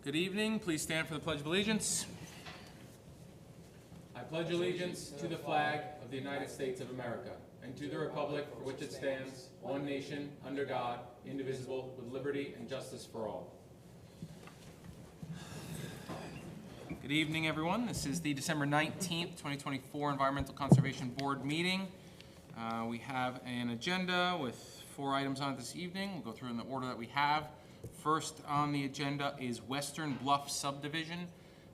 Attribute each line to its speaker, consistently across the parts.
Speaker 1: Good evening. Please stand for the Pledge of Allegiance. I pledge allegiance to the flag of the United States of America and to the republic for which it stands, one nation, under God, indivisible, with liberty and justice for all. Good evening, everyone. This is the December 19th, 2024 Environmental Conservation Board meeting. We have an agenda with 4 items on it this evening. We'll go through in the order that we have. First on the agenda is Western Bluff Subdivision,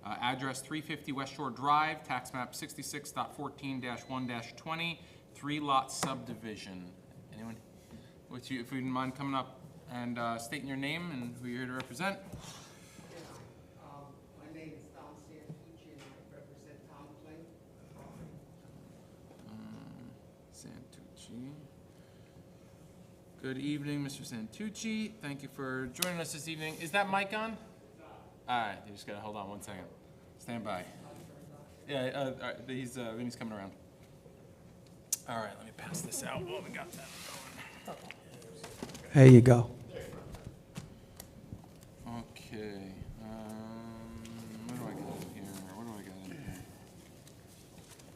Speaker 1: address 350 West Shore Drive, tax map 66.14-1-20, 3-lot subdivision. Anyone? If you wouldn't mind coming up and stating your name and who you're here to represent.
Speaker 2: My name is Tom Santucci and I represent Tom Kling.
Speaker 1: Santucci. Good evening, Mr. Santucci. Thank you for joining us this evening. Is that mic on? All right, you just gotta hold on 1 second. Stand by. Yeah, all right, Vinny's coming around. All right, let me pass this out. Oh, we got that going.
Speaker 2: There you go.
Speaker 1: Okay. What do I got in here?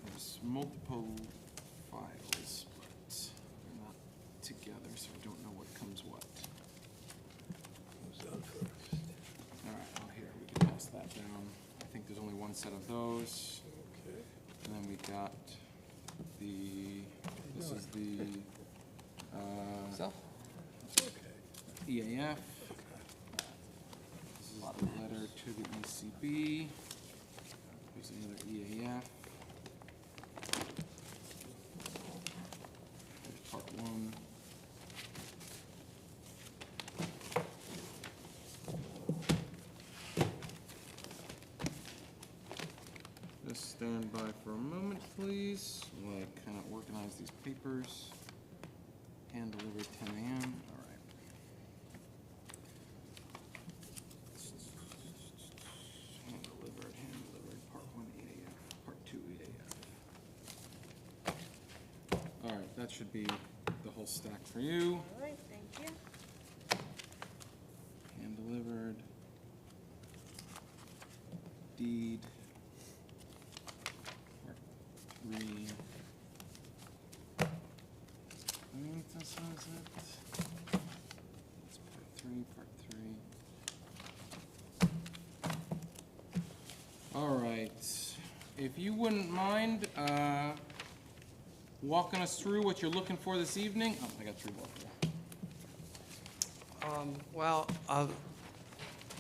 Speaker 1: There's multiple files, but they're not together, so I don't know what comes what. All right, oh, here, we can pass that down. I think there's only one set of those. Okay. And then we got this is the EAF. This is the letter to the ECB. There's another EAF. There's part 1. Just stand by for a moment, please, while I kind of organize these papers. Hand delivered 10 a.m. All right. Hand delivered, part 1 EAF, part 2 EAF. All right, that should be the whole stack for you.
Speaker 3: All right, thank you.
Speaker 1: Hand delivered. Deed. Part 3. I think this is it. It's part 3. All right. If you wouldn't mind walking us through what you're looking for this evening. Oh, I got 3 more here.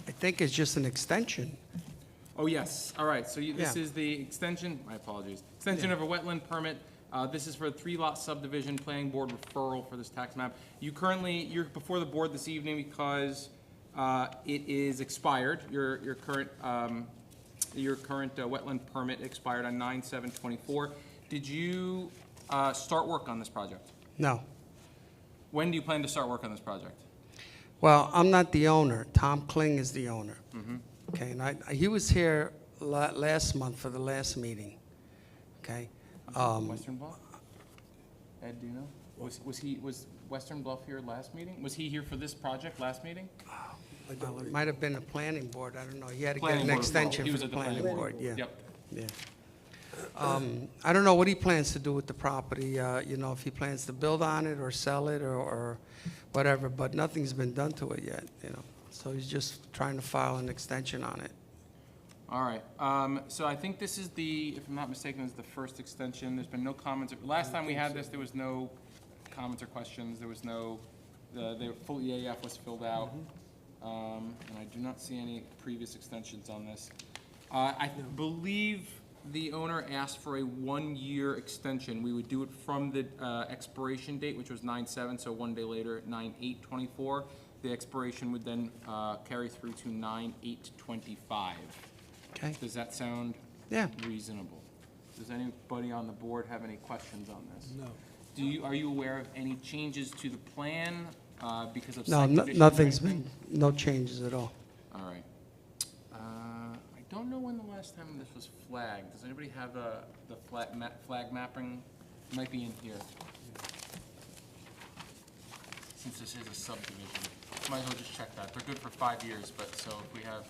Speaker 2: I think it's just an extension.
Speaker 1: Oh, yes. All right. So this is the extension. My apologies. Extension of a wetland permit. This is for a 3-lot subdivision planning board referral for this tax map. You're before the board this evening because it is expired. Your current wetland permit expired on 9/7/24. Did you start work on this project?
Speaker 2: No.
Speaker 1: When do you plan to start work on this project?
Speaker 2: Well, I'm not the owner. Tom Kling is the owner.
Speaker 1: Mm-hmm.
Speaker 2: Okay, and he was here last month for the last meeting. Okay.
Speaker 1: Western Bluff? Ed, do you know? Was Western Bluff here last meeting? Was he here for this project last meeting?
Speaker 2: Well, it might have been the planning board. I don't know. He had to get
Speaker 1: Planning
Speaker 2: an
Speaker 1: board as well.
Speaker 2: extension
Speaker 1: He
Speaker 2: for
Speaker 1: was
Speaker 2: the
Speaker 1: at the
Speaker 2: planning board. Yeah.
Speaker 1: Yep.
Speaker 2: Yeah. I don't know what he plans to do with the property, if he plans to build on it or sell it or whatever, but nothing's been done to it yet, So he's just trying to file an extension on it.
Speaker 1: All right. So I think this is if I'm not mistaken, is the first extension. There's been no comments. Last time we had this, there was no comments or questions. There was no, the full EAF was filled out. And I do not see any previous extensions on this. I believe the owner asked for a 1-year extension. We would do it from the expiration date, which was 9/7, so 1 day later, 9/8/24. The expiration would then carry through to 9/8/25.
Speaker 2: Okay.
Speaker 1: Does that sound reasonable? Does anybody on the board have any questions on this?
Speaker 4: No.
Speaker 1: Are you aware of any changes to the plan because of
Speaker 2: No,
Speaker 1: site conditions or
Speaker 2: nothing's
Speaker 1: anything?
Speaker 2: no changes at all.
Speaker 1: All right. I don't know when the last time this was flagged. Does anybody have the flag mapping? It might be in here. Since this is a subdivision. Might as well just check that. They're good for 5 years, but so if we have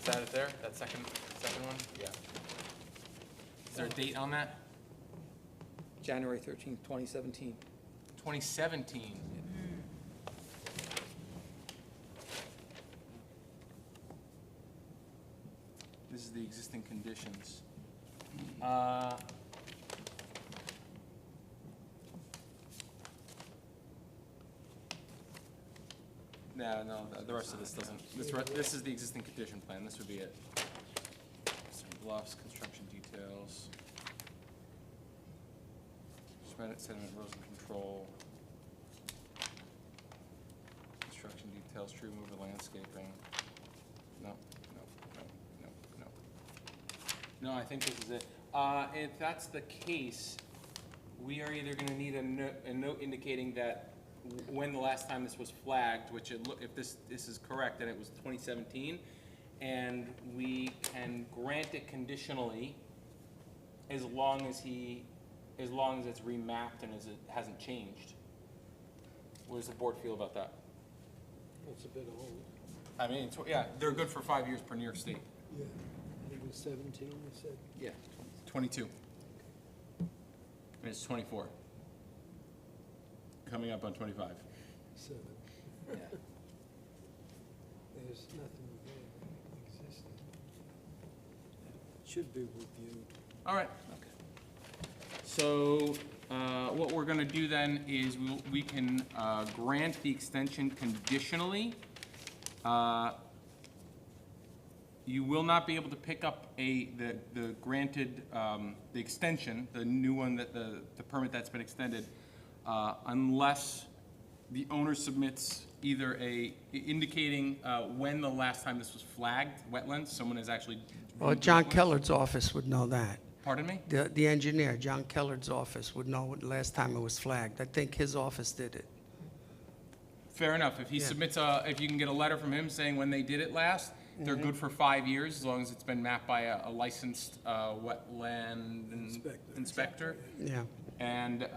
Speaker 1: Is that it there? That second one? Yeah. Is there a date on that?
Speaker 3: January 13th, 2017.
Speaker 1: 2017. This is the existing conditions. No, the rest of this doesn't, this is the existing condition plan, this would be it. Some bluffs, construction details. Sediment erosion control. Construction details, tree removal, landscaping. No. No, I think this is it. If that's the case, we are either gonna need a note indicating that when the last time this was flagged, which if this is correct, then it was 2017, and we can grant it conditionally as long as it's remapped and as it hasn't changed. What does the board feel about that?
Speaker 4: That's a bit old.
Speaker 1: I mean, yeah, they're good for 5 years per New York State.
Speaker 4: Yeah. It was 17, you said?
Speaker 1: Yeah. 22. And it's 24. Coming up on 25.
Speaker 4: 7.
Speaker 1: Yeah.
Speaker 4: There's nothing there existing. Should be reviewed.
Speaker 1: All right. So what we're going to do then is we can grant the extension conditionally. You will not be able to pick up the granted, the extension, the new one, that the permit that's been extended, unless the owner submits either indicating when the last time this was flagged, wetlands, someone has actually.
Speaker 2: Well, John Kellard's office would know that.
Speaker 1: Pardon me?
Speaker 2: The engineer, John Kellard's office, would know when the last time it was flagged. I think his office did it.
Speaker 1: Fair enough. If he
Speaker 2: Yeah.
Speaker 1: submits if you can get a letter from him saying when they did it last, they're good for 5 years, as long as it's been mapped by a licensed wetland inspector.
Speaker 2: Yeah.
Speaker 1: And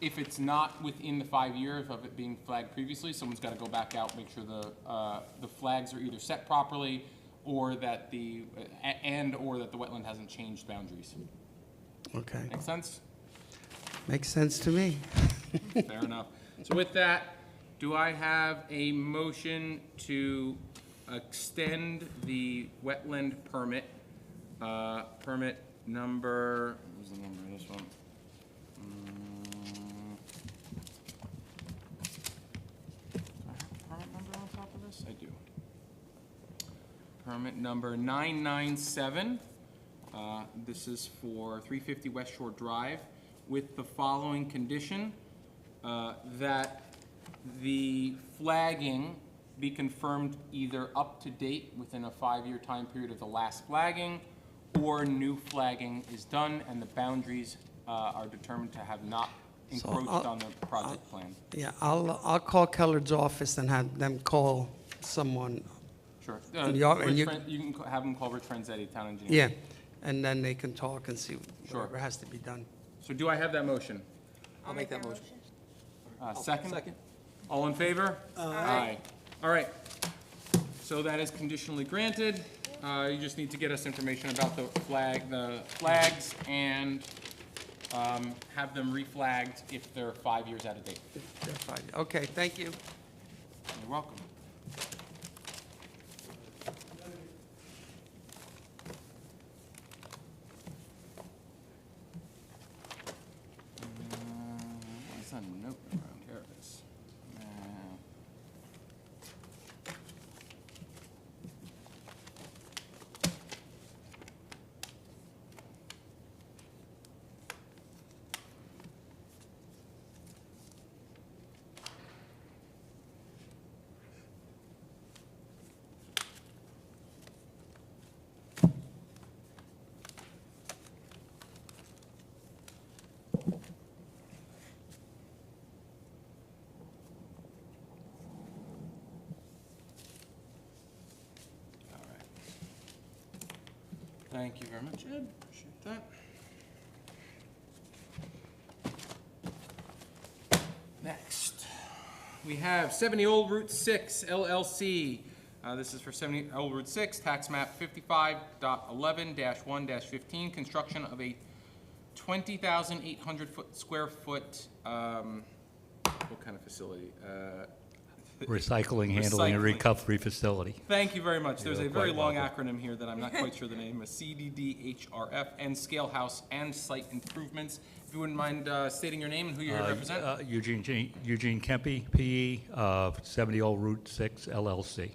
Speaker 1: if it's not within the 5 years of it being flagged previously, someone's got to go back out, make sure the flags are either set properly, or that or that the wetland hasn't changed boundaries.
Speaker 2: Okay.
Speaker 1: Make sense?
Speaker 2: Makes sense to me.
Speaker 1: Fair enough. So with that, do I have a motion to extend the wetland permit, permit number, what was the number of this one? Do I have a permit number on top of this? I do. Permit number 997. This is for 350 West Shore Drive, with the following condition, that the flagging be confirmed either up to date within a 5-year time period of the last flagging, or new flagging is done and the boundaries are determined to have not encroached on the project plan.
Speaker 2: Yeah, I'll call Kellard's office and have them call someone.
Speaker 1: Sure.
Speaker 2: And
Speaker 1: You can have them call Rich Franzetti, town engineer.
Speaker 2: Yeah, and then they can talk and see
Speaker 1: Sure.
Speaker 2: whatever has to be done.
Speaker 1: So do I have that motion?
Speaker 3: I'll make that motion.
Speaker 1: Second?
Speaker 3: Second.
Speaker 1: All in favor? Aye. All right. So that is conditionally granted. You just need to get us information about the flags, and have them reflagged if they're 5 years out of date.
Speaker 2: They're fine. Okay, thank you.
Speaker 1: You're welcome. What's that note around here? It is. Thank you very much, Ed. Appreciate that. Next, we have 70 Old Route 6 LLC, This is for 70 Old Route 6, tax map 55.11-1-15, construction of a 20,800 square foot, what kind of facility?
Speaker 5: Recycling, handling, and
Speaker 1: Recycling.
Speaker 5: recovery facility.
Speaker 1: Thank you very much. There's a
Speaker 5: You're
Speaker 1: very
Speaker 5: quite
Speaker 1: long
Speaker 5: welcome.
Speaker 1: acronym here that I'm not quite sure the name, a CDDHRF, and Scale House and Site Improvements. If you wouldn't mind stating your name and who you're here to represent.
Speaker 5: Eugene Kempe, PE, 70 Old Route 6, LLC.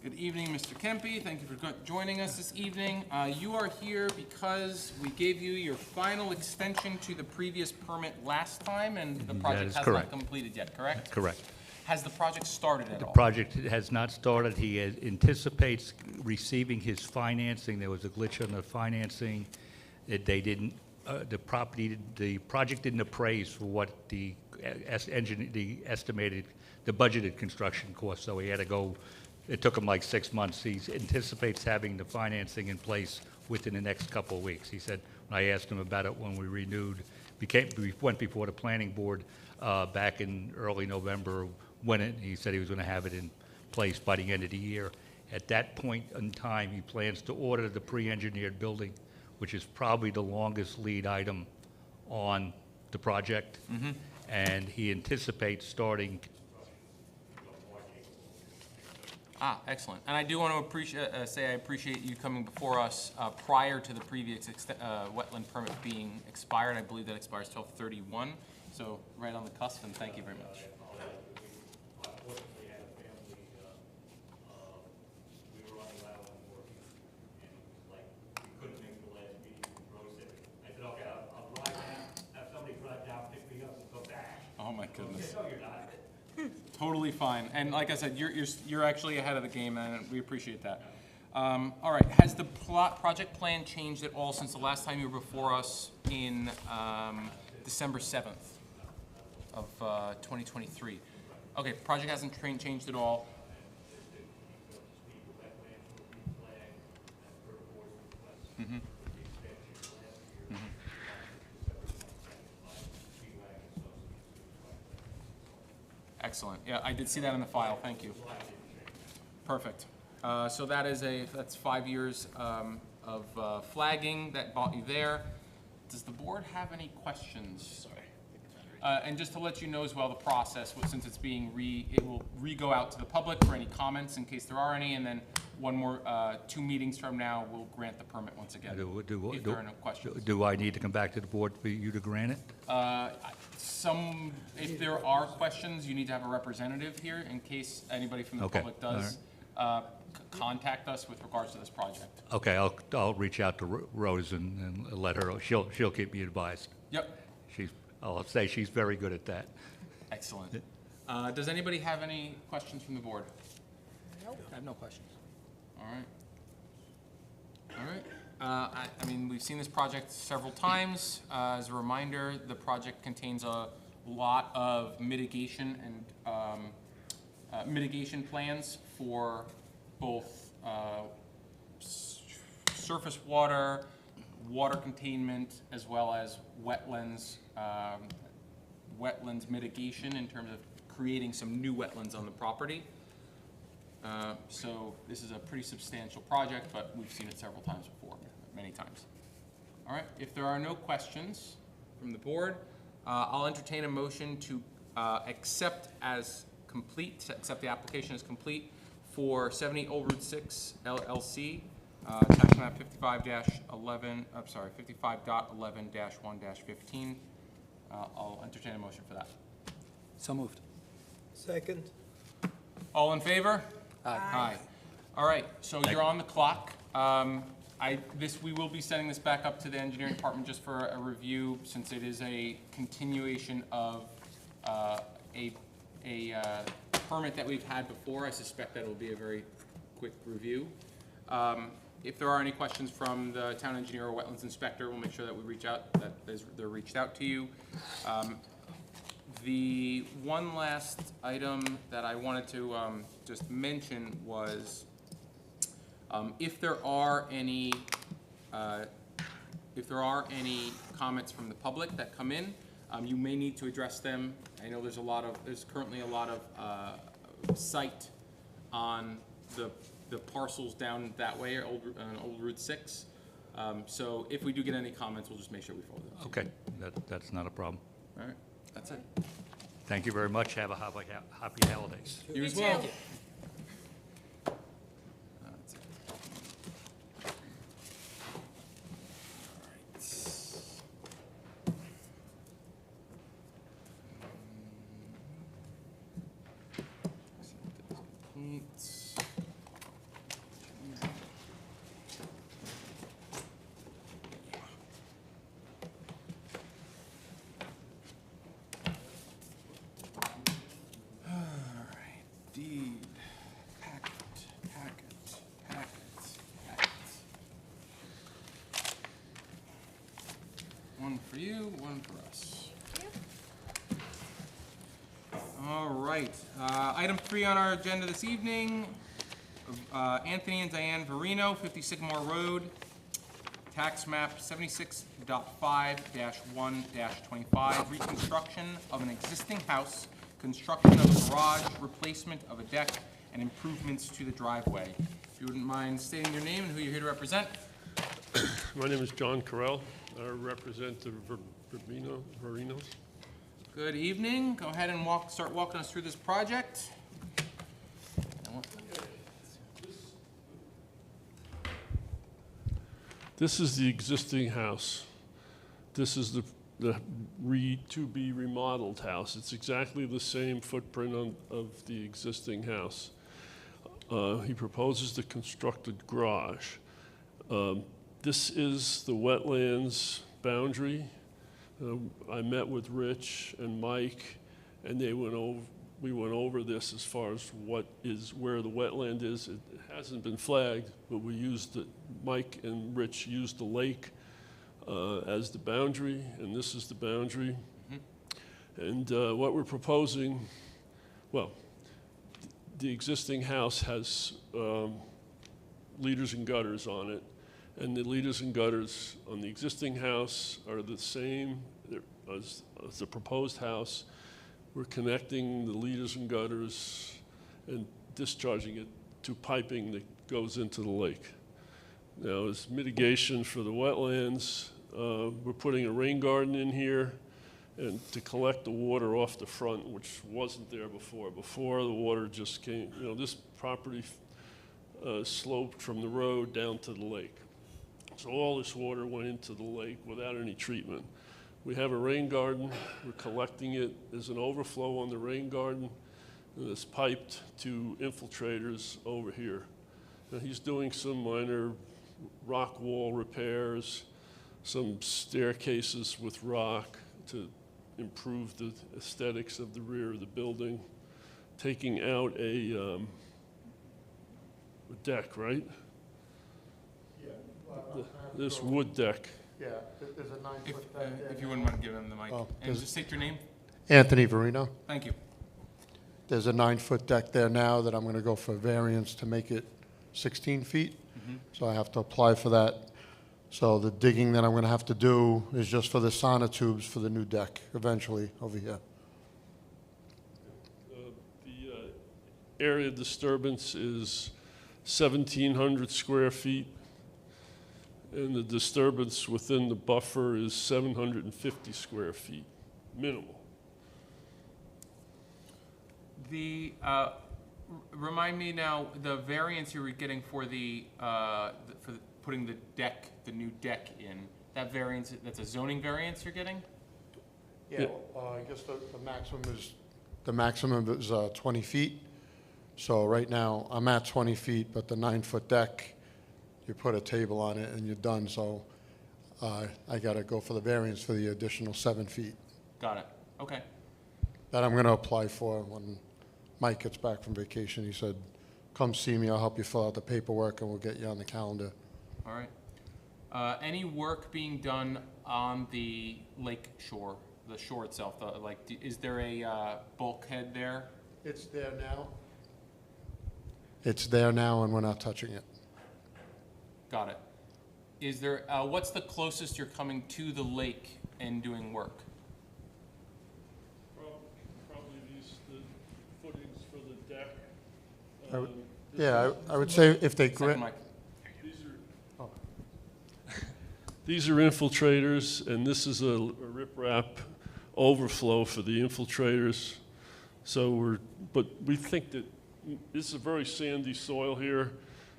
Speaker 1: Good evening, Mr. Kempe. Thank you for joining us this evening. You are here because we gave you your final extension to the previous permit last time, and the project
Speaker 5: is
Speaker 1: has
Speaker 5: correct.
Speaker 1: not completed yet, correct?
Speaker 5: Correct.
Speaker 1: Has the project started at
Speaker 5: The
Speaker 1: all?
Speaker 5: project has not started. He anticipates receiving his financing. There was a glitch on the financing. They didn't, the project didn't appraise for what the estimated, the budgeted construction cost, so he had to go. It took him like 6 months. He anticipates having the financing in place within the next couple of weeks. He said, when I asked him about it when we renewed, we went before the planning board back in early November, he said he was going to have it in place by the end of the year. At that point in time, he plans to order the pre-engineered building, which is probably the longest lead item on the project. And he anticipates starting.
Speaker 1: Excellent. And I do want to say I appreciate you coming before us prior to the previous wetland permit being expired. I believe that expires 12/31, so right on the cusp, and thank you very much.
Speaker 5: We were on the Lavelle working, and it was like, we couldn't make the last meeting with Rose. I said, okay, I'll drive down, have somebody drive down, pick me up, and go back.
Speaker 1: Oh, my goodness.
Speaker 5: No, you're not.
Speaker 1: Totally fine. And like I said, you're actually ahead of the game, and we appreciate that. All right, has the project plan changed at all since the last time you were before us in December 7th of 2023? Okay, project hasn't changed at all. Excellent. Yeah, I did see that in the file. Thank you. Perfect. So that's 5 years of flagging that brought you there. Does the board have any questions? Sorry. And just to let you know as well, the process, since it's being it will go out to the public for any comments in case there are any, and then 2 meetings from now, we'll grant the permit once again. If there are no questions.
Speaker 5: Do I need to come back to the board for you to grant it?
Speaker 1: If there are questions, you need to have a representative here in case anybody from the
Speaker 5: Okay,
Speaker 1: public does contact us with regards to this project.
Speaker 5: Okay, I'll reach out to Rose and let her, she'll keep me advised.
Speaker 1: Yep.
Speaker 5: I'll say she's very good at that.
Speaker 1: Excellent. Does anybody have any questions from the board?
Speaker 3: I have no questions.
Speaker 1: All right. All right. I mean, we've seen this project several times. As a reminder, the project contains a lot of mitigation and mitigation plans for both surface water, water containment, as well as wetlands, wetlands mitigation in terms of creating some new wetlands on the property. So this is a pretty substantial project, but we've seen it several times before, many times. All right, if there are no questions from the board, I'll entertain a motion to accept the application as complete for 70 Old Route 6 LLC, tax map 55.11-1-15. I'll entertain a motion for that.
Speaker 3: So moved.
Speaker 4: Second?
Speaker 1: All in favor?
Speaker 3: Aye.
Speaker 1: All right, so you're on the clock. We will be sending this back up to the engineering department just for a review, since it is a continuation of a permit that we've had before. I suspect that it will be a very quick review. If there are any questions from the town engineer or wetlands inspector, we'll make sure that we reach out, they're reached out to you. The one last item that I wanted to just mention was if there are any comments from the public that come in, you may need to address them. I know there's currently a lot of site on the parcels down that way, or old Route 6. So if we do get any comments, we'll just make sure we forward them.
Speaker 5: Okay, that's not a problem.
Speaker 1: All right, that's it.
Speaker 5: Thank you very much. Have a happy holidays.
Speaker 1: You as
Speaker 6: You
Speaker 1: well.
Speaker 6: too.
Speaker 1: That's it. Deed, packet. One for you, one for us. All right, item 3 on our agenda this evening, Anthony and Diane Verino, 50 Sycamore Road, tax map 76.5-1-25, reconstruction of an existing house, construction of a garage, replacement of a deck, and improvements to the driveway. If you wouldn't mind stating your name and who you're here to represent.
Speaker 7: My name is John Carell. I represent the Verinos.
Speaker 1: Good evening. Go ahead and start walking us through this project.
Speaker 7: This is the existing house. This is the to-be remodeled house. It's exactly the same footprint of the existing house. He proposes to construct a garage. This is the wetlands boundary. I met with Rich and Mike, and we went over this as far as where the wetland is. It hasn't been flagged, but Mike and Rich used the lake as the boundary, and this is the boundary. And what we're proposing, well, the existing house has leaders and gutters on it, and the leaders and gutters on the existing house are the same as the proposed house. We're connecting the leaders and gutters and discharging it to piping that goes into the lake. Now, as mitigation for the wetlands, we're putting a rain garden in here and to collect the water off the front, which wasn't there before. Before, the water just came, this property sloped from the road down to the lake. So all this water went into the lake without any treatment. We have a rain garden. We're collecting it. There's an overflow on the rain garden, and it's piped to infiltrators over here. Now, he's doing some minor rock wall repairs, some staircases with rock to improve the aesthetics of the rear of the building, taking out a deck, right?
Speaker 8: Yeah.
Speaker 7: This wood deck.
Speaker 8: Yeah, there's a 9-foot deck there.
Speaker 1: If you wouldn't mind giving them the mic.
Speaker 8: Oh,
Speaker 1: And
Speaker 8: does-
Speaker 1: just state your name.
Speaker 8: Anthony Verino.
Speaker 1: Thank you.
Speaker 8: There's a 9-foot deck there now that I'm going to go for variance to make it 16 feet. So I have to apply for that. So the digging that I'm going to have to do is just for the sonotubes for the new deck eventually over here.
Speaker 7: The area disturbance is 1,700 square feet, and the disturbance within the buffer is 750 square feet, minimal.
Speaker 1: Remind me now, the variance you were getting for putting the deck, the new deck in, that variance, that's a zoning variance you're getting?
Speaker 8: Yeah, I guess the maximum is 20 feet. So right now, I'm at 20 feet, but the 9-foot deck, you put a table on it and you're done. So I got to go for the variance for the additional 7 feet
Speaker 1: Got it. Okay.
Speaker 8: that I'm going to apply for when Mike gets back from vacation. He said, come see me, I'll help you fill out the paperwork and we'll get you on the calendar.
Speaker 1: All right. Any work being done on the lake shore, the shore itself? Is there a bulkhead there?
Speaker 8: It's there now. It's there now and we're not touching it.
Speaker 1: Got it. Is there, what's the closest you're coming to the lake and doing work?
Speaker 7: Probably the footings for the deck
Speaker 8: Yeah, I would say if they
Speaker 1: Second
Speaker 8: grant,
Speaker 1: mic.
Speaker 7: These are infiltrators, and this is a riprap overflow for the infiltrators. So but we think that this is a very sandy soil here,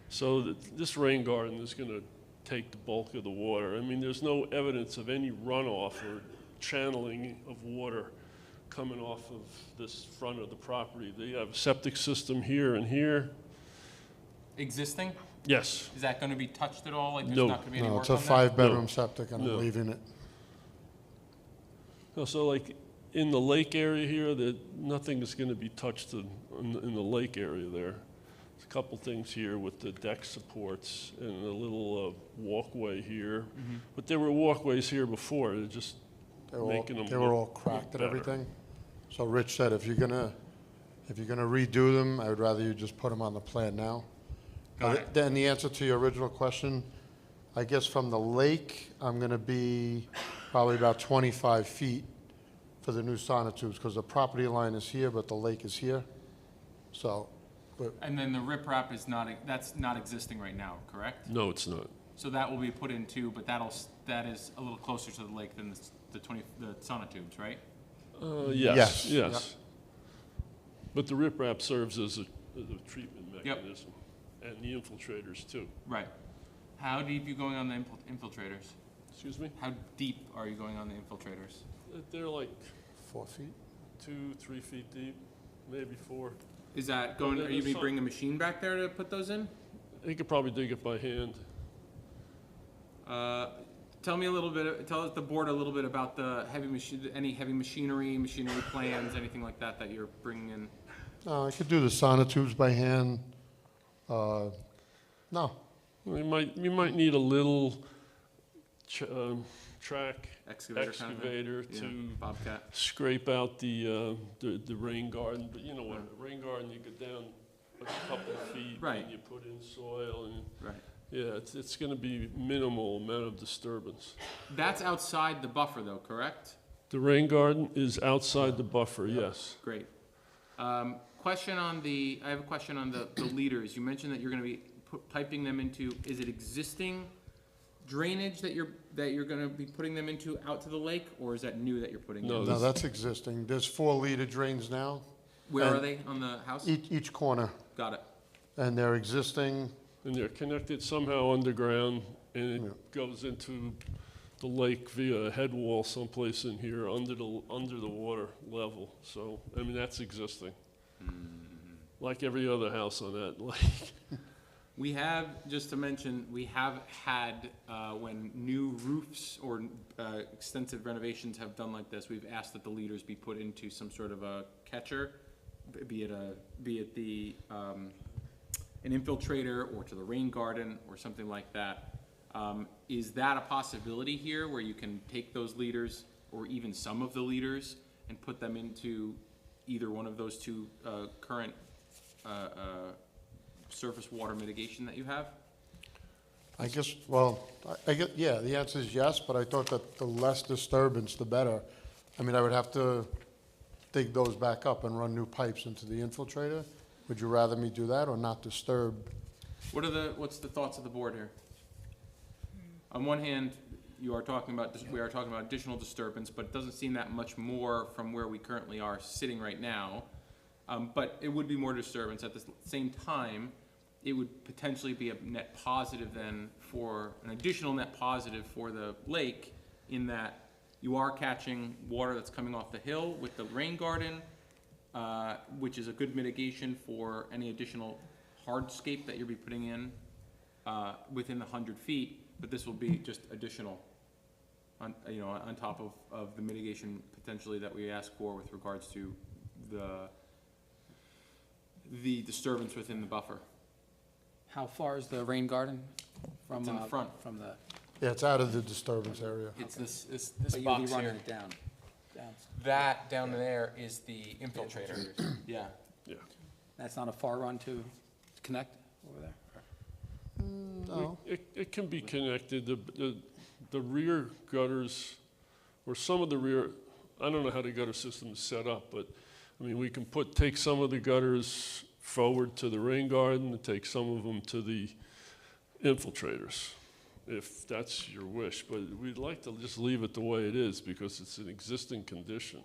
Speaker 7: so that this rain garden is gonna take the bulk of the water. I mean, there's no evidence of any runoff or channeling of water coming off of this front of the property. They have a septic system here and here.
Speaker 1: Existing?
Speaker 7: Yes,
Speaker 1: Is that gonna be touched at all? Like, there's
Speaker 7: No.
Speaker 1: not gonna be any
Speaker 8: no,
Speaker 1: work
Speaker 8: it's a
Speaker 1: on that?
Speaker 8: 5-bedroom septic and
Speaker 7: No.
Speaker 8: I'm leaving it.
Speaker 7: so like in the lake area here, that nothing is gonna be touched in the lake area there. There's a couple things here with the deck supports and a little walkway here. But there were walkways here before, they're just making them
Speaker 8: They were all
Speaker 7: look
Speaker 8: cracked and
Speaker 7: better.
Speaker 8: everything. So Rich said, if you're gonna redo them, I would rather you just put them on the plan now.
Speaker 1: Got it.
Speaker 8: Then the answer to your original question, I guess from the lake, I'm gonna be probably about 25 feet for the new sonotubes, because the property line is here, but the lake is here. So,
Speaker 1: And then the riprap is not, that's not existing right now, correct?
Speaker 7: No, it's not.
Speaker 1: So that will be put in too, but that is a little closer to the lake than the sonotubes, right?
Speaker 7: Yes,
Speaker 8: Yes,
Speaker 7: yes. But the riprap serves as a treatment
Speaker 1: Yep.
Speaker 7: mechanism, and the infiltrators too.
Speaker 1: Right. How deep you going on the infiltrators?
Speaker 7: Excuse me?
Speaker 1: How deep are you going on the infiltrators?
Speaker 7: They're like
Speaker 8: 4 feet?
Speaker 7: 2-3 feet deep, maybe 4.
Speaker 1: Is that going,
Speaker 7: Well,
Speaker 1: are you
Speaker 7: there's
Speaker 1: gonna bring a machine back there to put those in?
Speaker 7: You could probably dig it by hand.
Speaker 1: Tell me a little bit, tell the board a little bit about the any heavy machinery plans, anything like that that you're bringing in?
Speaker 8: I could do the sonotubes by hand. No,
Speaker 7: You might need a little track
Speaker 1: Excavator kind of thing?
Speaker 7: excavator
Speaker 1: Yeah,
Speaker 7: to
Speaker 1: Bobcat.
Speaker 7: scrape out the rain garden. But you know what, a rain garden, you go down a couple of feet.
Speaker 1: Right.
Speaker 7: And you put in soil and,
Speaker 1: Right.
Speaker 7: yeah, it's gonna be minimal amount of disturbance.
Speaker 1: That's outside the buffer though, correct?
Speaker 7: The rain garden is outside the buffer, yes.
Speaker 1: Great. I have a question on the leaders. You mentioned that you're gonna be piping them into, is it existing drainage that you're gonna be putting them into out to the lake, or is that new that you're putting
Speaker 7: No,
Speaker 1: in?
Speaker 8: no, that's existing. There's 4-liter drains now,
Speaker 1: Where are
Speaker 8: and-
Speaker 1: they on the house?
Speaker 8: each corner,
Speaker 1: Got it.
Speaker 8: and they're existing.
Speaker 7: And they're connected somehow underground, and
Speaker 8: Yeah.
Speaker 7: it goes into the lake via a head wall someplace in here under the water level. So, I mean, that's existing. Like every other house on that lake.
Speaker 1: We have, just to mention, we have had, when new roofs or extensive renovations have done like this, we've asked that the leaders be put into some sort of a catcher, be it an infiltrator or to the rain garden or something like that. Is that a possibility here where you can take those leaders or even some of the leaders and put them into either one of those two current surface water mitigation that you have?
Speaker 8: I guess, well, I get, yeah, the answer is yes, but I thought that the less disturbance, the better. I mean, I would have to dig those back up and run new pipes into the infiltrator. Would you rather me do that or not disturb?
Speaker 1: What's the thoughts of the board here? On one hand, we are talking about additional disturbance, but it doesn't seem that much more from where we currently are sitting right now. But it would be more disturbance. At the same time, it would potentially be a net positive then an additional net positive for the lake, in that you are catching water that's coming off the hill with the rain garden, which is a good mitigation for any additional hardscape that you'll be putting in within the 100 feet. But this will be just additional on top of the mitigation potentially that we ask for with regards to the disturbance within the buffer.
Speaker 3: How far is the rain garden from?
Speaker 1: It's in the front.
Speaker 3: From the,
Speaker 8: Yeah, it's out of the disturbance area.
Speaker 1: It's this
Speaker 3: but you'll be
Speaker 1: box
Speaker 3: running
Speaker 1: here.
Speaker 3: it down.
Speaker 1: That down there is the infiltrator. Yeah.
Speaker 7: Yeah.
Speaker 3: That's not a far run to connect over there?
Speaker 8: No,
Speaker 7: It can be connected. The rear gutters, or some of the rear, I don't know how the gutter system is set up, but, I mean, we can take some of the gutters forward to the rain garden and take some of them to the infiltrators, if that's your wish. But we'd like to just leave it the way it is because it's an existing condition.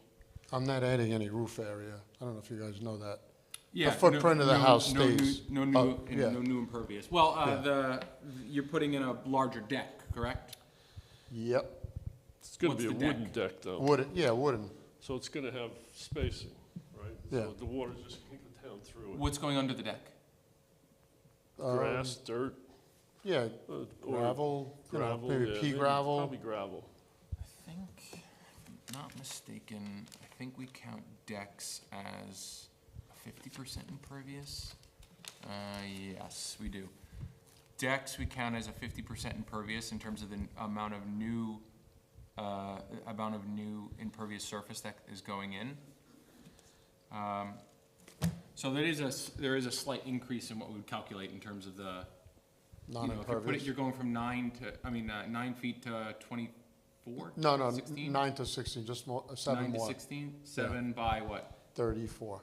Speaker 8: I'm not adding any roof area. I don't know if you guys know that.
Speaker 1: Yeah,
Speaker 8: footprint of the house
Speaker 1: no new-
Speaker 8: stays.
Speaker 1: No new,
Speaker 8: Oh, yeah.
Speaker 1: no new impervious. Well,
Speaker 8: Yeah.
Speaker 1: you're putting in a larger deck, correct?
Speaker 8: Yep,
Speaker 7: It's gonna
Speaker 1: What's
Speaker 7: be a
Speaker 1: the deck?
Speaker 7: wooden deck, though.
Speaker 8: wooden, yeah, wooden.
Speaker 7: So it's gonna have spacing, right?
Speaker 8: Yeah.
Speaker 7: So the water's just gonna go down through it.
Speaker 1: What's going under the deck?
Speaker 7: Grass, dirt,
Speaker 8: Yeah,
Speaker 7: or
Speaker 8: gravel, you know,
Speaker 7: gravel,
Speaker 8: maybe
Speaker 7: yeah,
Speaker 8: pea
Speaker 7: maybe
Speaker 8: gravel.
Speaker 7: Probably gravel.
Speaker 1: I think, if I'm not mistaken, I think we count decks as 50% impervious. Yes, we do. Decks we count as a 50% impervious in terms of the amount of new impervious surface that is going in. So there is a slight increase in what we would calculate in terms of the, you know, if you put it,
Speaker 8: Non-impervious.
Speaker 1: you're going from 9 feet to 24?
Speaker 8: No,
Speaker 1: 16?
Speaker 8: 9 to 16, just more, 7
Speaker 1: 9 to
Speaker 8: more,
Speaker 1: 16? 7 by what?
Speaker 8: 34.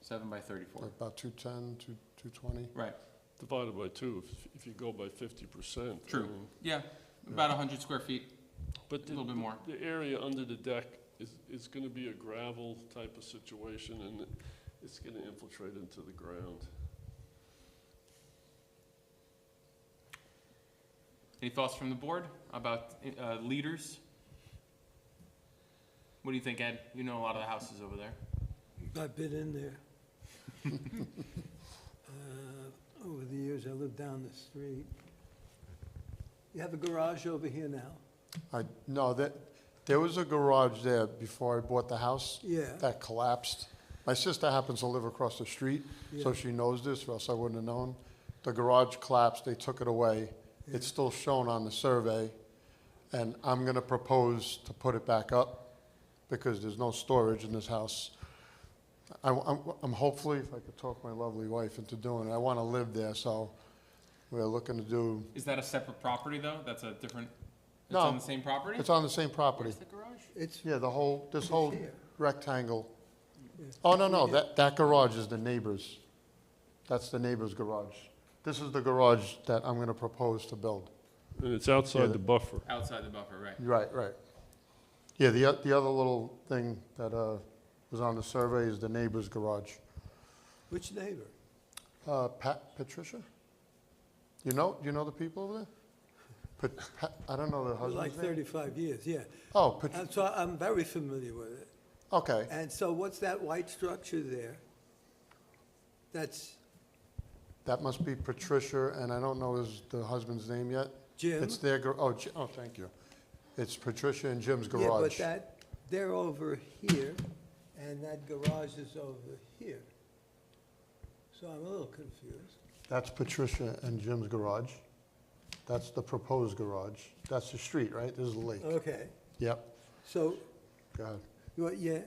Speaker 1: 7 by 34.
Speaker 8: About 210, 220.
Speaker 1: Right,
Speaker 7: Divided by two, if you go by 50%. I
Speaker 1: true.
Speaker 7: mean,
Speaker 1: Yeah, about 100 square feet,
Speaker 7: But
Speaker 1: a little bit more.
Speaker 7: the area under the deck is gonna be a gravel type of situation, and it's gonna infiltrate into the ground.
Speaker 1: Any thoughts from the board about leaders? What do you think, Ed? You know a lot of the houses over there.
Speaker 4: I've been in there. Over the years, I lived down the street. You have a garage over here now?
Speaker 8: No, there was a garage there before I bought the house.
Speaker 4: Yeah.
Speaker 8: That collapsed. My sister happens to live across the street, so
Speaker 4: Yeah.
Speaker 8: she knows this, or else I wouldn't have known. The garage collapsed, they took it away. It's still shown on the survey, and I'm gonna propose to put it back up, because there's no storage in this house. I'm hopefully, if I could talk my lovely wife into doing it, I wanna live there, so we're looking to do,
Speaker 1: Is that a separate property, though? That's a different, it's
Speaker 8: No.
Speaker 1: on the same property?
Speaker 8: it's on the same property.
Speaker 1: Where's the garage?
Speaker 4: It's,
Speaker 8: Yeah, this
Speaker 4: It's
Speaker 8: whole
Speaker 4: here.
Speaker 8: rectangle.
Speaker 4: Yeah.
Speaker 8: Oh, no, that garage is the neighbor's. That's the neighbor's garage. This is the garage that I'm gonna propose to build.
Speaker 7: And it's
Speaker 8: Yeah,
Speaker 7: outside the buffer.
Speaker 1: Outside the buffer, right.
Speaker 8: Right. Yeah, the other little thing that was on the survey is the neighbor's garage.
Speaker 4: which neighbor?
Speaker 8: Patricia? You know the people over there? I don't know the
Speaker 4: Like
Speaker 8: husband's name.
Speaker 4: 35 years, yeah.
Speaker 8: Oh,
Speaker 4: So I'm very familiar with it.
Speaker 8: okay.
Speaker 4: And so what's that white structure there? That's
Speaker 8: That must be Patricia, and I don't know the husband's name yet.
Speaker 4: Jim?
Speaker 8: It's their, oh, thank you. It's Patricia and Jim's
Speaker 4: Yeah, but
Speaker 8: garage.
Speaker 4: they're over here, and that garage is over here. So I'm a little confused.
Speaker 8: That's Patricia and Jim's garage. That's the proposed garage. That's the street, right? This is the lake.
Speaker 4: Okay,
Speaker 8: Yep,
Speaker 4: so,
Speaker 8: go ahead.
Speaker 4: yeah,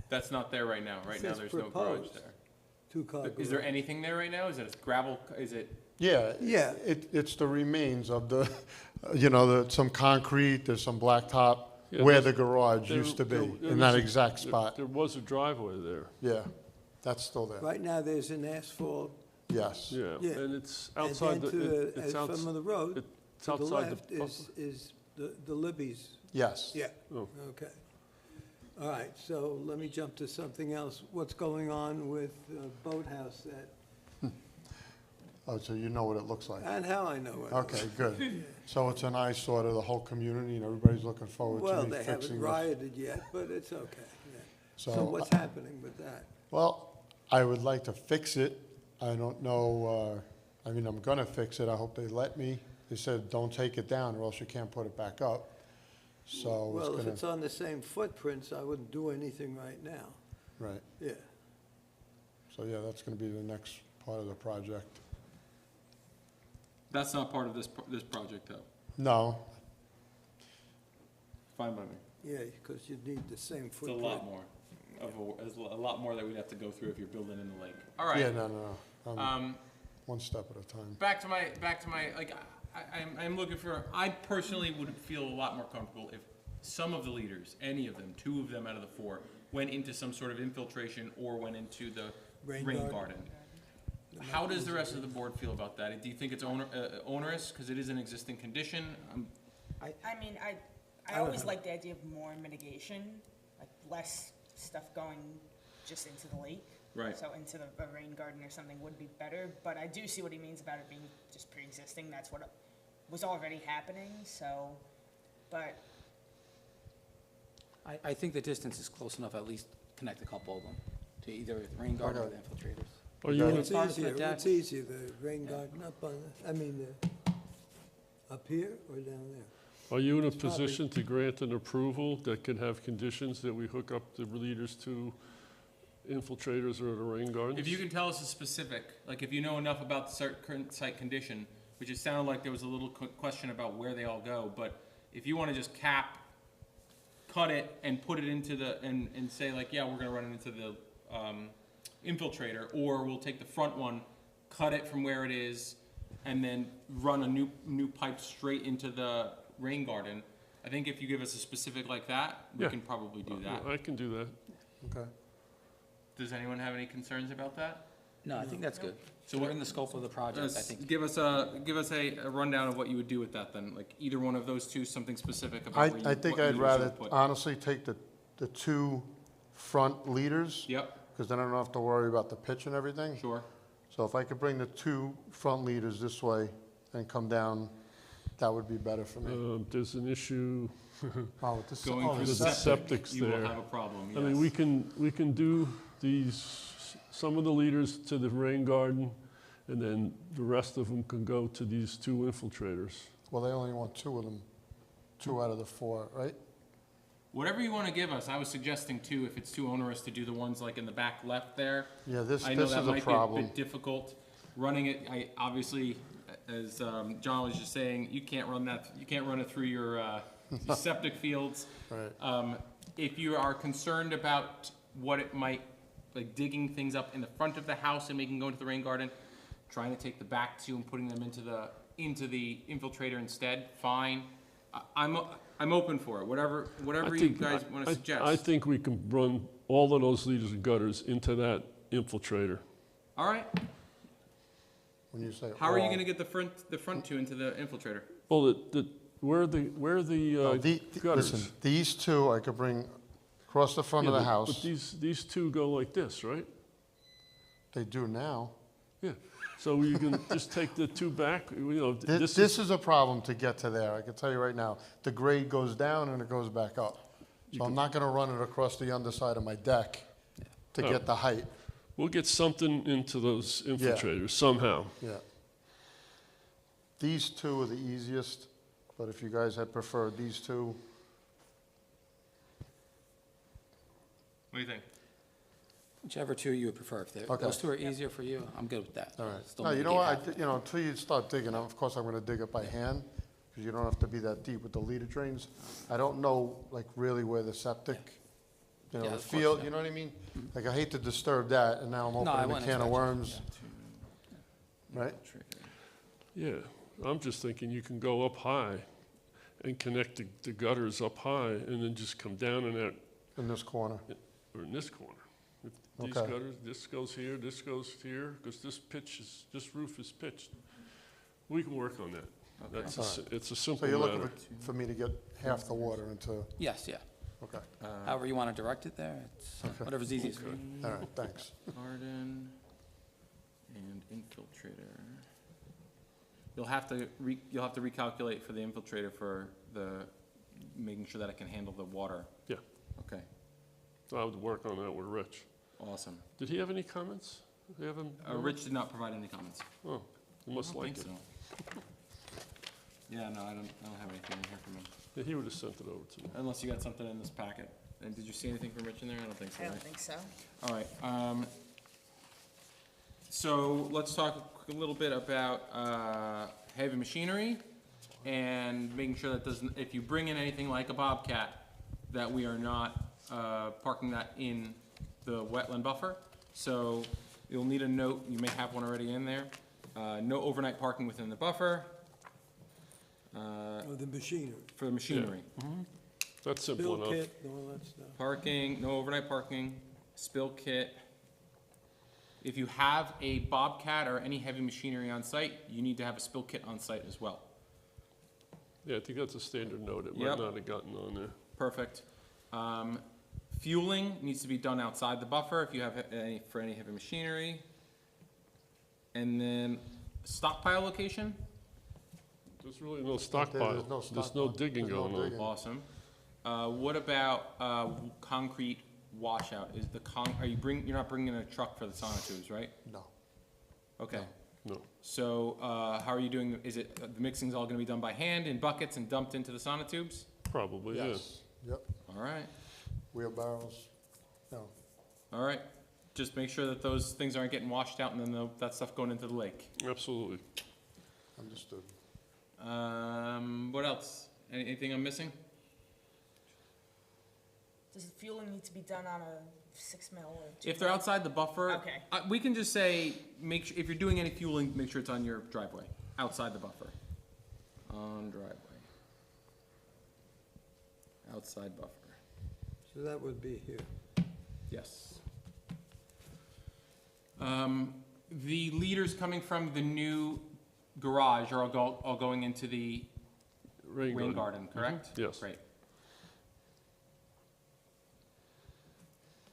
Speaker 1: That's not there right now. Right now,
Speaker 4: Says
Speaker 1: there's no garage
Speaker 4: proposed.
Speaker 1: there.
Speaker 4: two-car garage.
Speaker 1: Is there anything there right now? Is it a gravel, is it,
Speaker 8: Yeah.
Speaker 4: Yeah.
Speaker 8: It's the remains of the, some concrete, there's some blacktop,
Speaker 7: Yeah,
Speaker 8: where
Speaker 7: there's-
Speaker 8: the garage
Speaker 7: There-
Speaker 8: used to be,
Speaker 7: there
Speaker 8: in
Speaker 7: was
Speaker 8: that
Speaker 7: a-
Speaker 8: exact
Speaker 7: there-
Speaker 8: spot.
Speaker 7: There was a driveway there,
Speaker 8: Yeah, that's still there.
Speaker 4: Right now, there's an asphalt,
Speaker 8: Yes.
Speaker 7: yeah,
Speaker 4: Yeah.
Speaker 7: and it's
Speaker 4: and
Speaker 7: outside
Speaker 4: then
Speaker 7: the, it's
Speaker 4: from the road,
Speaker 7: it's
Speaker 4: to the
Speaker 7: outside
Speaker 4: left
Speaker 7: the buffer.
Speaker 4: is the Libby's.
Speaker 8: Yes.
Speaker 4: Yeah,
Speaker 7: Oh.
Speaker 4: okay. All right, so let me jump to something else. What's going on with Boathouse
Speaker 8: Oh, so you know what it looks like?
Speaker 4: and how I know it?
Speaker 8: Okay, good. So it's an eyesore to the whole community, and everybody's looking forward
Speaker 4: Well,
Speaker 8: to me
Speaker 4: they
Speaker 8: fixing
Speaker 4: haven't
Speaker 8: this.
Speaker 4: rioted yet, but it's okay, yeah. So
Speaker 8: So,
Speaker 4: what's happening with that?
Speaker 8: well, I would like to fix it. I don't know, I'm gonna fix it. I hope they let me. They said, don't take it down, or else you can't put it back up. So
Speaker 4: Well, if
Speaker 8: it's
Speaker 4: it's on the same footprints, I wouldn't do anything right now,
Speaker 8: right.
Speaker 4: yeah.
Speaker 8: So, yeah, that's gonna be the next part of the project.
Speaker 1: that's not part of this project, though?
Speaker 8: No,
Speaker 1: Fine by me.
Speaker 4: Yeah, because you need the same
Speaker 1: It's a
Speaker 4: footprint.
Speaker 1: lot more there's a lot more that we'd have to go through if you're building in the lake. All
Speaker 8: yeah,
Speaker 1: right.
Speaker 8: no. One step at a time.
Speaker 1: Back to my, like, I'm looking for, I personally would feel a lot more comfortable if some of the leaders, any of them, 2 of them out of the 4, went into some sort of infiltration or went into the
Speaker 4: Rain
Speaker 1: rain
Speaker 4: garden.
Speaker 1: garden. How does the rest of the board feel about that? Do you think it's onerous, because it is an existing condition?
Speaker 6: I mean, I
Speaker 4: don't
Speaker 6: always
Speaker 4: have-
Speaker 6: like the idea of more mitigation, like less stuff going just into the lake.
Speaker 1: Right.
Speaker 6: So into a rain garden or something would be better, but I do see what he means about it being just pre-existing. That's what was already happening, so, but
Speaker 3: I think the distance is close enough, at least connect a couple of them to either the rain garden or the infiltrators.
Speaker 7: Are you, in a-
Speaker 3: As far as the deck-
Speaker 4: What's easier, the rain garden up on, up here or down there?
Speaker 7: are you in a
Speaker 4: probably-
Speaker 7: position to grant an approval that could have conditions that we hook up the leaders to infiltrators or the rain gardens?
Speaker 1: If you can tell us a specific, like if you know enough about the current site condition, which it sounded like there was a little question about where they all go, but if you want to just cut it and put it into and say like, yeah, we're gonna run it into the infiltrator, or we'll take the front one, cut it from where it is, and then run a new pipe straight into the rain garden. I think if you give us a specific like that, we
Speaker 7: Yeah.
Speaker 1: can probably do that.
Speaker 7: I can do that.
Speaker 8: Okay.
Speaker 1: Does anyone have any concerns about that?
Speaker 3: No, I think that's good.
Speaker 1: So
Speaker 3: So
Speaker 1: what-
Speaker 3: we're in the scope of the project, I think.
Speaker 1: Give us a rundown of what you would do with that then, like either one of those two, something specific about
Speaker 8: I,
Speaker 1: where you.
Speaker 8: I think
Speaker 1: what
Speaker 8: I'd
Speaker 1: leaders you
Speaker 8: rather
Speaker 1: would put.
Speaker 8: honestly take the two front leaders,
Speaker 1: Yep,
Speaker 8: because then I don't have to worry about the pitch and everything.
Speaker 1: sure.
Speaker 8: So if I could bring the two front leaders this way and come down, that would be better for me.
Speaker 7: There's an issue,
Speaker 8: Oh, with the
Speaker 1: Going through
Speaker 7: the
Speaker 1: the septic,
Speaker 7: septic's
Speaker 1: you will
Speaker 7: there.
Speaker 1: have a problem,
Speaker 7: I mean, we can do some of the leaders to the rain garden, and then the rest of them can go to these two infiltrators.
Speaker 8: Well, they only want two of them, 2 out of the 4, right?
Speaker 1: Whatever you wanna give us, I was suggesting too, if it's too onerous to do the ones like in the back left there.
Speaker 8: Yeah, this
Speaker 1: I know
Speaker 8: is
Speaker 1: that
Speaker 8: a
Speaker 1: might be a
Speaker 8: problem.
Speaker 1: bit difficult, running it, obviously, as, John was just saying, you can't run it through your septic fields.
Speaker 8: Right.
Speaker 1: If you are concerned about what it might, like digging things up in the front of the house and making go into the rain garden, trying to take the back two and putting them into the infiltrator instead, fine. I'm open for it, whatever you guys wanna suggest.
Speaker 7: I think we can run all of those leaders and gutters into that infiltrator.
Speaker 1: All right,
Speaker 8: When you say
Speaker 1: how are you
Speaker 8: all.
Speaker 1: gonna get the front two into the infiltrator?
Speaker 7: Well, where are the
Speaker 8: Oh,
Speaker 7: gutters?
Speaker 8: Listen, these two I could bring across the front of
Speaker 7: Yeah,
Speaker 8: the
Speaker 7: but
Speaker 8: house.
Speaker 7: these two go like this, right?
Speaker 8: They do now.
Speaker 7: Yeah, so you can just take the two back,
Speaker 8: This is a problem to get to there, I can tell you right now. The grade goes down and it goes back up. So I'm not gonna run it across the underside of my deck to
Speaker 7: Oh.
Speaker 8: get the height,
Speaker 7: We'll get something into those infiltrators somehow.
Speaker 8: yeah. These two are the easiest, but if you guys had preferred these two,
Speaker 1: What do you think?
Speaker 3: Whichever two you would prefer. If
Speaker 8: Okay.
Speaker 3: those two are easier for you, I'm good with that.
Speaker 8: all right.
Speaker 3: Still
Speaker 8: No, you know
Speaker 3: mitigate
Speaker 8: what,
Speaker 3: half.
Speaker 8: until you start digging, of course I'm gonna dig it by hand, because you don't have to be that deep with the leader drains. I don't know, like, really where the septic,
Speaker 3: Yeah,
Speaker 8: the
Speaker 3: of course,
Speaker 8: field,
Speaker 3: yeah.
Speaker 8: you know what I mean? Like, I hate to disturb that, and now I'm
Speaker 3: I
Speaker 8: opening a
Speaker 3: wouldn't
Speaker 8: can of
Speaker 3: expect you.
Speaker 8: worms, right?
Speaker 7: Yeah, I'm just thinking you can go up high and connect the gutters up high and then just come down in that,
Speaker 8: In this corner.
Speaker 7: or in this corner. If these
Speaker 8: Okay.
Speaker 7: gutters, this goes here, because this roof is pitched. We can work on that. That's it's a
Speaker 8: So
Speaker 7: simple
Speaker 8: you're looking
Speaker 7: matter.
Speaker 8: for me to get half the water into,
Speaker 3: Yes, yeah.
Speaker 8: okay,
Speaker 3: However you want to direct it there, it's whatever's easiest for you.
Speaker 8: all right, thanks.
Speaker 1: Garden and infiltrator. You'll have to recalculate for the infiltrator for making sure that it can handle the water.
Speaker 7: Yeah.
Speaker 1: Okay,
Speaker 7: I would work on that with Rich.
Speaker 1: awesome.
Speaker 7: Did he have any comments? Did he have them?
Speaker 1: Rich did not provide any comments.
Speaker 7: Oh, he must
Speaker 1: I don't
Speaker 7: like
Speaker 1: think
Speaker 7: it.
Speaker 1: so. Yeah, no, I don't have anything in here from him,
Speaker 7: Yeah, he would have sent it over to me.
Speaker 1: unless you got something in this packet. And did you see anything from Rich in there? I don't think so,
Speaker 6: I don't
Speaker 1: right?
Speaker 6: think so.
Speaker 1: All right, so let's talk a little bit about heavy machinery and making sure that doesn't, if you bring in anything like a Bobcat, that we are not parking that in the wetland buffer. So you'll need a note, you may have one already in there, no overnight parking within the buffer
Speaker 4: Or the machinery.
Speaker 1: for the machinery.
Speaker 7: That's simple
Speaker 4: Bill
Speaker 7: enough.
Speaker 4: kit and all that stuff.
Speaker 1: Parking, no overnight parking, spill kit. If you have a Bobcat or any heavy machinery on site, you need to have a spill kit on site as well.
Speaker 7: Yeah, I think that's a standard note. It might
Speaker 1: Yep.
Speaker 7: not have gotten on there.
Speaker 1: Perfect. Fueling needs to be done outside the buffer if you have for any heavy machinery. And then stockpile location,
Speaker 7: There's really no stockpile.
Speaker 8: There's no
Speaker 7: There's no
Speaker 8: stockpile.
Speaker 7: digging
Speaker 8: There's no
Speaker 7: going on.
Speaker 8: digging.
Speaker 1: awesome. What about, concrete washout? Is the you're not bringing a truck for the sonotubes, right?
Speaker 8: No.
Speaker 1: Okay.
Speaker 7: No.
Speaker 1: So, how are you doing, is it, the mixing's all gonna be done by hand in buckets and dumped into the sonotubes?
Speaker 7: Probably, yeah.
Speaker 8: Yes. Yep.
Speaker 1: All right,
Speaker 8: Wheelbarrows. No.
Speaker 1: all right. Just make sure that those things aren't getting washed out and then that stuff going into the lake.
Speaker 7: Absolutely.
Speaker 8: Understood.
Speaker 1: What else? Anything I'm missing?
Speaker 6: Does the fueling need to be done on a 6 mil or 2
Speaker 1: If they're outside the buffer.
Speaker 6: Okay.
Speaker 1: We can just say, if you're doing any fueling, make sure it's on your driveway, outside the buffer. On driveway. Outside buffer,
Speaker 4: So that would be here.
Speaker 1: yes. The leaders coming from the new garage are all going into the rain garden, correct?
Speaker 7: Yes.
Speaker 1: Great.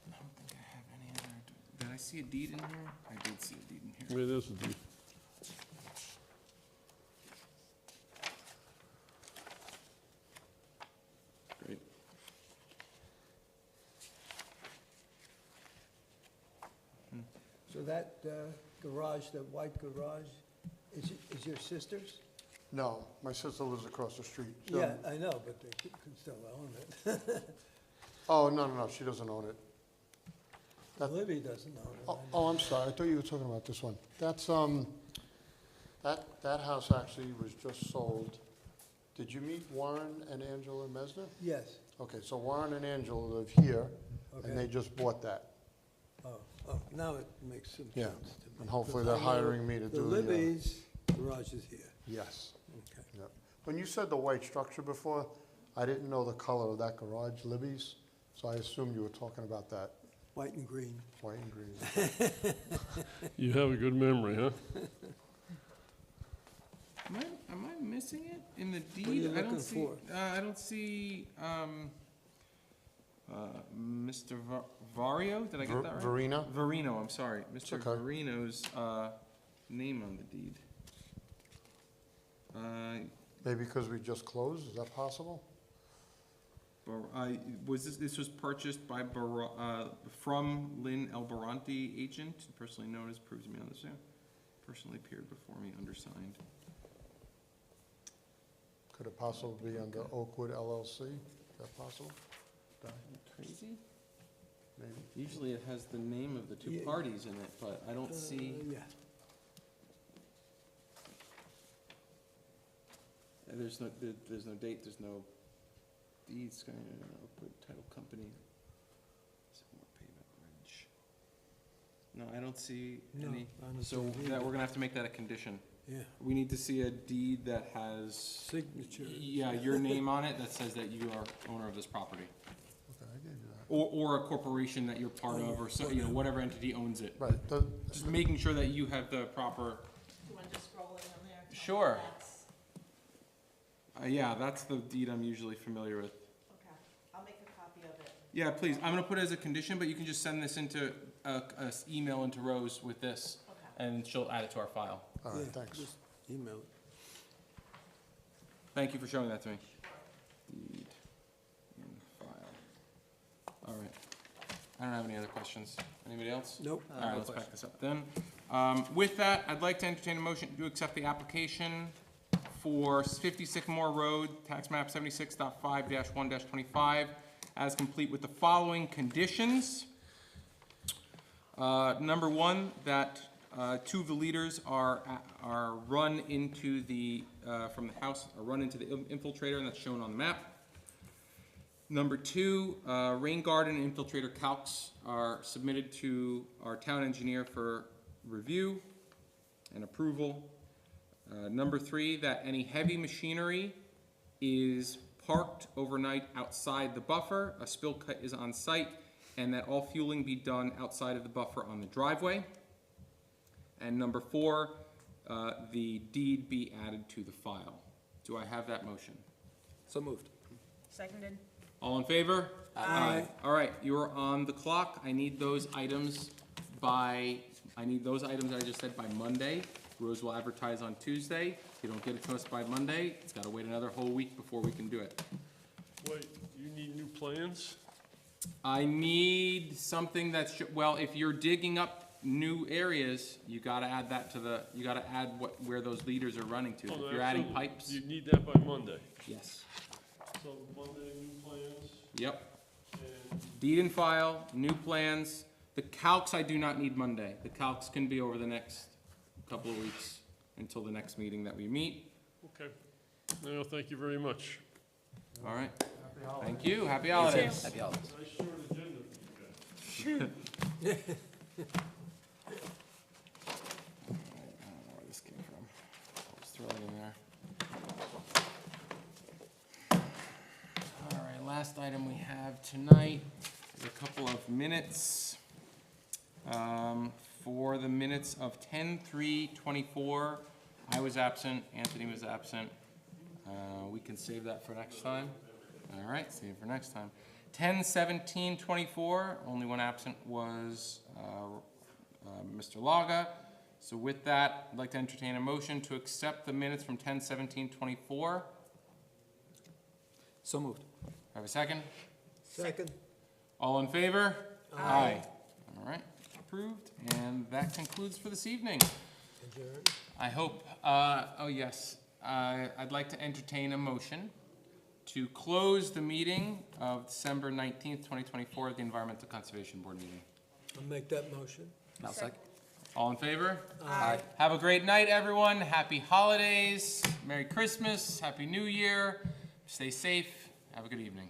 Speaker 1: I don't think I have any other, did I see a deed in here? I did see a deed in here.
Speaker 7: It is indeed.
Speaker 1: Great.
Speaker 4: So that garage, that white garage, is your sister's?
Speaker 8: No, my sister lives across the street.
Speaker 4: Yeah, I know, but they can still own it.
Speaker 8: Oh, no, she doesn't own it. That-
Speaker 4: Libby doesn't own it. I know.
Speaker 8: Oh, I'm sorry, I thought you were talking about this one. That's, that house actually was just sold. Did you meet Warren and Angela Mesner?
Speaker 4: Yes,
Speaker 8: Okay, so Warren and Angela live here, and they
Speaker 4: okay.
Speaker 8: just bought that.
Speaker 4: Oh, now it makes some
Speaker 8: Yeah,
Speaker 4: sense to me.
Speaker 8: and hopefully
Speaker 4: Because
Speaker 8: they're
Speaker 4: I know
Speaker 8: hiring me to
Speaker 4: The
Speaker 8: do the,
Speaker 4: Libby's garage is here.
Speaker 8: yes.
Speaker 4: Okay.
Speaker 8: Yep. When you said the white structure before, I didn't know the color of that garage, Libby's, so I assumed you were talking about that,
Speaker 4: White and green.
Speaker 8: white and green.
Speaker 7: You have a good memory, huh?
Speaker 1: Am I missing it in the deed?
Speaker 4: What are you
Speaker 1: I don't
Speaker 4: looking
Speaker 1: see.
Speaker 4: for?
Speaker 1: I don't see. Mr. Vario. Did I get that right?
Speaker 8: Verena?
Speaker 1: Verino. I'm sorry, Mr.
Speaker 8: okay.
Speaker 1: Verino's name on the deed.
Speaker 8: Maybe because we just closed, is that possible?
Speaker 1: This was purchased by from Lynn Elbaranti, agent, personally known as, proves me on this, personally appeared before me, undersigned.
Speaker 8: Could it possibly be under Oakwood LLC? Is that possible?
Speaker 1: Crazy?
Speaker 8: Maybe.
Speaker 1: Usually it has the name of the two
Speaker 4: Yeah.
Speaker 1: parties in it, but I don't see.
Speaker 4: Yeah.
Speaker 1: There's no date, there's no deeds, Oakwood Title Company. Sycamore Pavement Ridge. No, I don't see
Speaker 4: No,
Speaker 1: any,
Speaker 4: I don't
Speaker 1: so
Speaker 4: see it
Speaker 1: that,
Speaker 4: either.
Speaker 1: we're gonna have to make that a condition.
Speaker 4: Yeah,
Speaker 1: We need to see a deed that has,
Speaker 4: signature.
Speaker 1: yeah, your name on it that says that you are owner of this property.
Speaker 8: Okay, I gave you that.
Speaker 1: Or a corporation that you're part of, or so, whatever entity owns it.
Speaker 8: Right,
Speaker 1: Just making sure that you have the proper,
Speaker 6: Do you want to just scroll in on there?
Speaker 1: Sure.
Speaker 6: That's-
Speaker 1: yeah, that's the deed I'm usually familiar with.
Speaker 6: Okay, I'll make a copy of it.
Speaker 1: Yeah, please, I'm gonna put it as a condition, but you can just send this into, email into Rose with this,
Speaker 6: Okay.
Speaker 1: and she'll add it to our file.
Speaker 8: all right,
Speaker 4: Yeah,
Speaker 8: thanks.
Speaker 4: just email it.
Speaker 1: Thank you for showing that to me. Deed in file. All right. I don't have any other questions. Anybody else?
Speaker 4: Nope.
Speaker 1: All right, let's back this up then. With that, I'd like to entertain a motion to accept the application for 50 Sycamore Road, tax map 76.5-1-25, as complete with the following conditions. Number one, that two of the leaders are run into the, from the house, are run into the infiltrator, and that's shown on the map. Number two, rain garden and infiltrator calcs are submitted to our town engineer for review and approval. Number three, that any heavy machinery is parked overnight outside the buffer, a spill cut is on site, and that all fueling be done outside of the buffer on the driveway. And number 4, the deed be added to the file. Do I have that motion?
Speaker 3: So moved.
Speaker 6: Seconded?
Speaker 1: All in favor? Aye. All right, you are on the clock. I need those items that I just said by Monday. Rose will advertise on Tuesday. If you don't get it to us by Monday, it's gotta wait another whole week before we can do it.
Speaker 7: Wait, you need new plans?
Speaker 1: I need something that's, well, if you're digging up new areas, you gotta add that to you gotta add where those leaders are running to.
Speaker 7: Oh,
Speaker 1: If you're adding
Speaker 7: absolutely.
Speaker 1: pipes,
Speaker 7: You need that by Monday.
Speaker 1: yes.
Speaker 7: So Monday, new plans,
Speaker 1: Yep.
Speaker 7: and
Speaker 1: Deed and file, new plans. The calcs I do not need Monday. The calcs can be over the next couple of weeks until the next meeting that we meet.
Speaker 7: okay. No, thank you very much.
Speaker 1: All right. Thank you. Happy holidays.
Speaker 3: Happy holidays.
Speaker 7: Nice short agenda for you guys.
Speaker 1: I don't know where this came from. I'll just throw it in there. All right, last item we have tonight is a couple of minutes. For the minutes of 10/3/24, I was absent, Anthony was absent. We can save that for next time. All right, save it for next time. 10/17/24, only one absent was Mr. Laga. So with that, I'd like to entertain a motion to accept the minutes from 10/17/24.
Speaker 3: So moved.
Speaker 1: Have a second?
Speaker 4: Second?
Speaker 1: All in favor? Aye. All right, approved, and that concludes for this evening.
Speaker 4: Adjourn?
Speaker 1: I hope, oh yes, I'd like to entertain a motion to close the meeting of December 19th, 2024, the Environmental Conservation Board meeting.
Speaker 4: I'll make that motion.
Speaker 3: Now second.
Speaker 1: All in favor?
Speaker 3: Aye.
Speaker 1: Have a great night, everyone. Happy holidays, Merry Christmas, Happy New Year. Stay safe. Have a good evening.